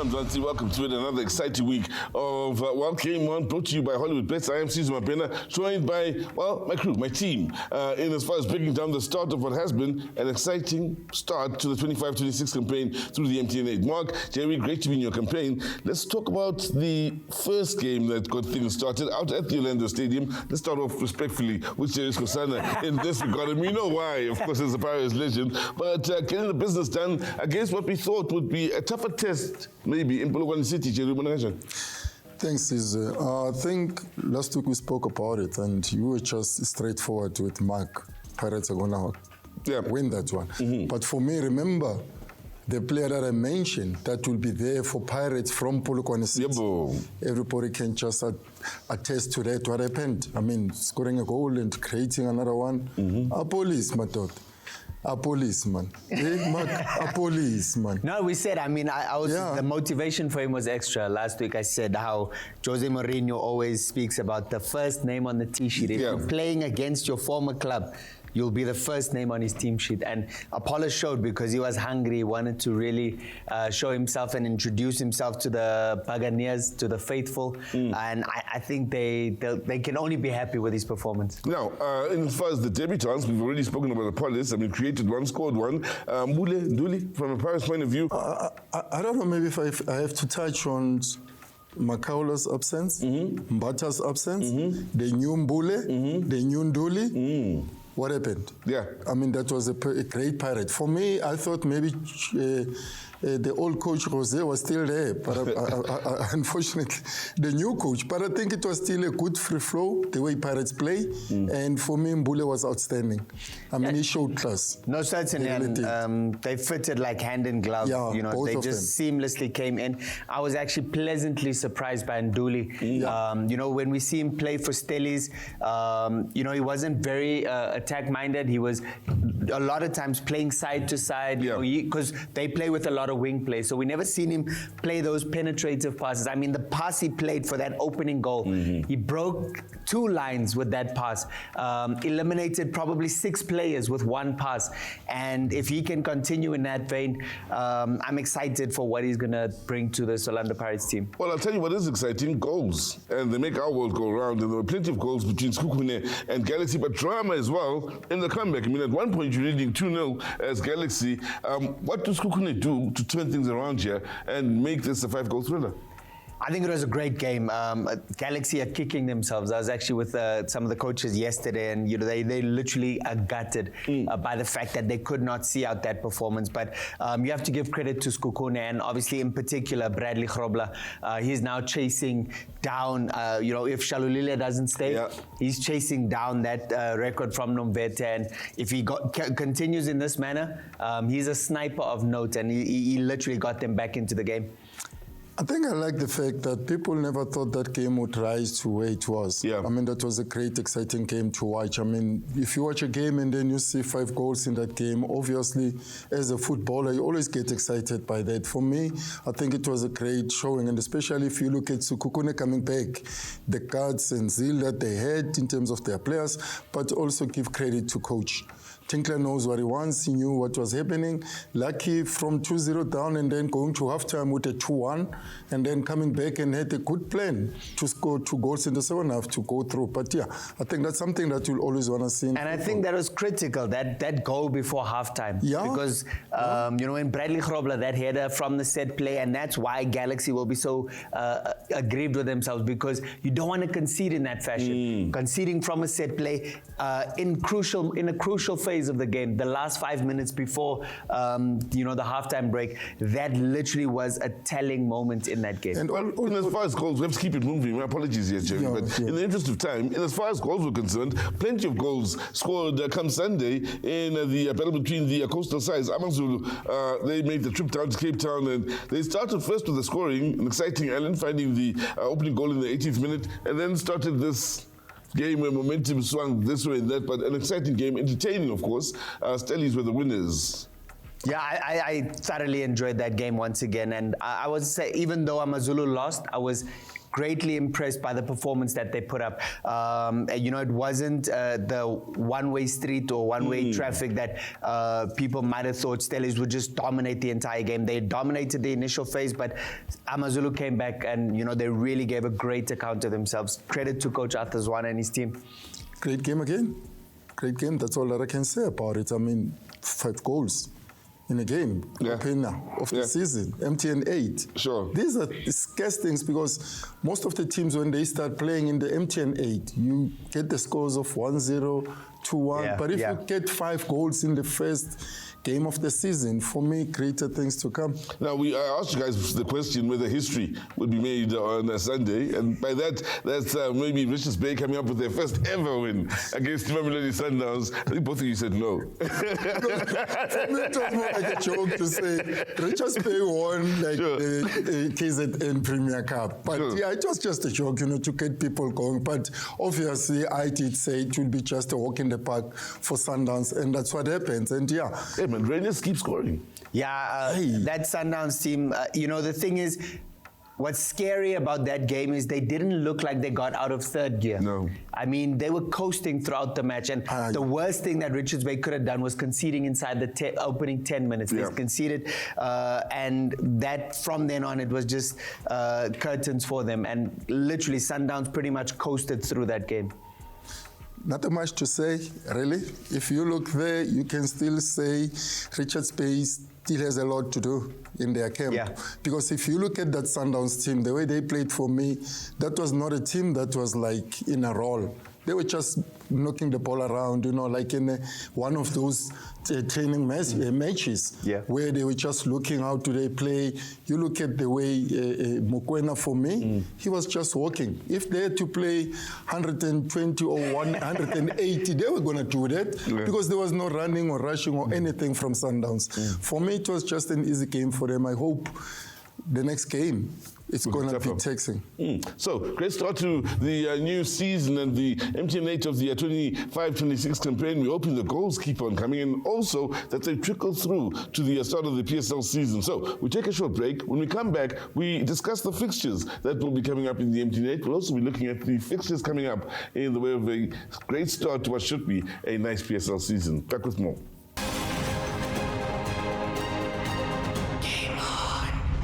Welcome to another exciting week of One Game One, brought to you by Hollywood Bets. I am Caesar Babina, joined by, well, my crew, my team, in as far as breaking down the start of what has been an exciting start to the 25-26 campaign through the MTN8. Mark, Jerry, great to be in your campaign. Let's talk about the first game that got things started out at the Orlando Stadium. Let's start off respectfully with Jerry Skosana in this regard. And we know why, of course, as a Pirates legend, but getting the business done against what we thought would be a tougher test, maybe, in Polokwane City. Jerry, thanks, Caesar. I think last week we spoke about it, and you were just straightforward with Mark. Pirates are going to win that one. Mm-hmm. But for me, remember, the player that I mentioned that will be there for Pirates from Polokwane City. Yep. Everybody can just attest to that, what happened. I mean, scoring a goal and creating another one. Mm-hmm. Appollis, my daughter. Appollis, man. Appollis, man. No, we said, I mean, the motivation for him was extra. Last week I said how Jose Mourinho always speaks about the first name on the T-sheet. If you're playing against your former club, you'll be the first name on his team sheet. And Appollis showed because he was hungry. He wanted to really show himself and introduce himself to the Buccaneers, to the faithful. And I think they can only be happy with his performance. Now, as far as the debutants, we've already spoken about Appollis. I mean, created one, scored one. Mule, Duli, from a Pirates point of view. I don't know, maybe if I have to touch on Makaula's absence, Mbata's absence, the new Mbule, the new Nduli. What happened? Yeah. I mean, that was a great Pirate. For me, I thought maybe the old coach, Jose, was still there. But unfortunately, the new coach. But I think it was still a good free flow, the way Pirates play. And for me, Mbule was outstanding. I mean, he showed class. No, certainly. And they fitted like hand in glove. Yeah, you know, they just seamlessly came in. I was actually pleasantly surprised by Nduli. You know, when we see him play for Stellies, you know, he wasn't very attack-minded. He was a lot of times playing side to side, because they play with a lot of wing play. So we never seen him play those penetrative passes. I mean, the pass he played for that opening goal, he broke 2 lines with that pass, eliminated probably 6 players with one pass. And if he can continue in that vein, I'm excited for what he's going to bring to the Orlando Pirates team. Well, I'll tell you what is exciting, goals. And they make our world go round. And there were plenty of goals between Sekhukhune and Galaxy, but drama as well in the comeback. I mean, at one point you're leading 2-0 as Galaxy. What does Sekhukhune do to turn things around here and make this a 5-goal thriller? I think it was a great game. Galaxy are kicking themselves. I was actually with some of the coaches yesterday, and you know they literally are gutted by the fact that they could not see out that performance. But you have to give credit to Sekhukhune, and obviously in particular Bradley Grobler. He's now chasing down. You know, if Shalulile doesn't stay, he's chasing down that record from Nomvete. And if he continues in this manner, he's a sniper of note, and he literally got them back into the game. I think I like the fact that people never thought that game would rise to where it was. I mean, that was a great, exciting game to watch. I mean, if you watch a game and then you see 5 goals in that game, obviously, as a footballer, you always get excited by that. For me, I think it was a great showing, and especially if you look at Sekhukhune coming back, the guts and zeal that they had in terms of their players, but also give credit to coach. Tinkler knows what he wants. He knew what was happening. Lucky from 2-0 down and then going to halftime with a 2-1 and then coming back and had a good plan to score 2 goals in the second half to go through. But yeah, I think that's something that you'll always want to see. And I think that was critical, that goal before halftime. Because, you know, in Bradley Grobler, that header from the set play, and that's why Galaxy will be so aggrieved with themselves, because you don't want to concede in that fashion. Conceding from a set play in a crucial phase of the game, the last 5 minutes before you know, the halftime break, that literally was a telling moment in that game. And well, as far as goals, we have to keep it moving. My apologies here, Jerry, but in the interest of time, and as far as goals were concerned, plenty of goals scored come Sunday in the battle between the coastal sides. AmaZulu, they made the trip down to Cape Town, and they started first with the scoring, an exciting Allen finding the opening goal in the 18th minute, and then started this game where momentum swung this way and that, but an exciting game, entertaining, of course. Stellies were the winners. Yeah, I thoroughly enjoyed that game once again, and I would say, even though AmaZulu lost, I was greatly impressed by the performance that they put up. It wasn't the one-way street or one-way traffic that people might have thought Stellies would just dominate the entire game. They dominated the initial phase, but AmaZulu came back and, they really gave a great account of themselves. Credit to Coach Arthur Zwane and his team. Great game again. Great game. That's all that I can say about it. 5 goals in a game, opener of the season, MTN8. Sure. These are scarce things because most of the teams, when they start playing in the MTN8, you get the scores of 1-0, 2-1. But if you get 5 goals in the first game of the season, for me, greater things to come. Now, I asked you guys the question whether history would be made on a Sunday, and by that, that's maybe Richards Bay coming up with their first ever win against Mamelodi Sundowns. I think both of you said no. For me, it was more like a joke to say Richards Bay won like the KZN Premier Cup. But it was just a joke, to get people going. But obviously, I did say it will be just a walk in the park for Sundowns, and that's what happens. And Hey, man, Rangers keep scoring. That Sundowns team, the thing is, what's scary about that game is they didn't look like they got out of third gear. No. I mean, they were coasting throughout the match, and the worst thing that Richards Bay could have done was conceding inside the opening 10 minutes. They conceded, and that from then on, it was just curtains for them, and literally Sundowns pretty much coasted through that game. Nothing much to say, really. If you look there, you can still say Richards Bay still has a lot to do in their camp. Because if you look at that Sundowns team, the way they played for me, that was not a team that was like in a roll. They were just knocking the ball around, like in one of those training matches where they were just looking how do they play. You look at the way Mokoena, for me, he was just walking. If they had to play 120 or 180, they were going to do that because there was no running or rushing or anything from Sundowns. For me, it was just an easy game for them. I hope the next game, it's going to be taxing. So, great start to the new season and the MTN8 of the 25-26 campaign. We're hoping the goals keep on coming in. Also, that they trickle through to the start of the PSL season. So, we take a short break. When we come back, we discuss the fixtures that will be coming up in the MTN8. We'll also be looking at the fixtures coming up in the way of a great start to what should be a nice PSL season. Back with more.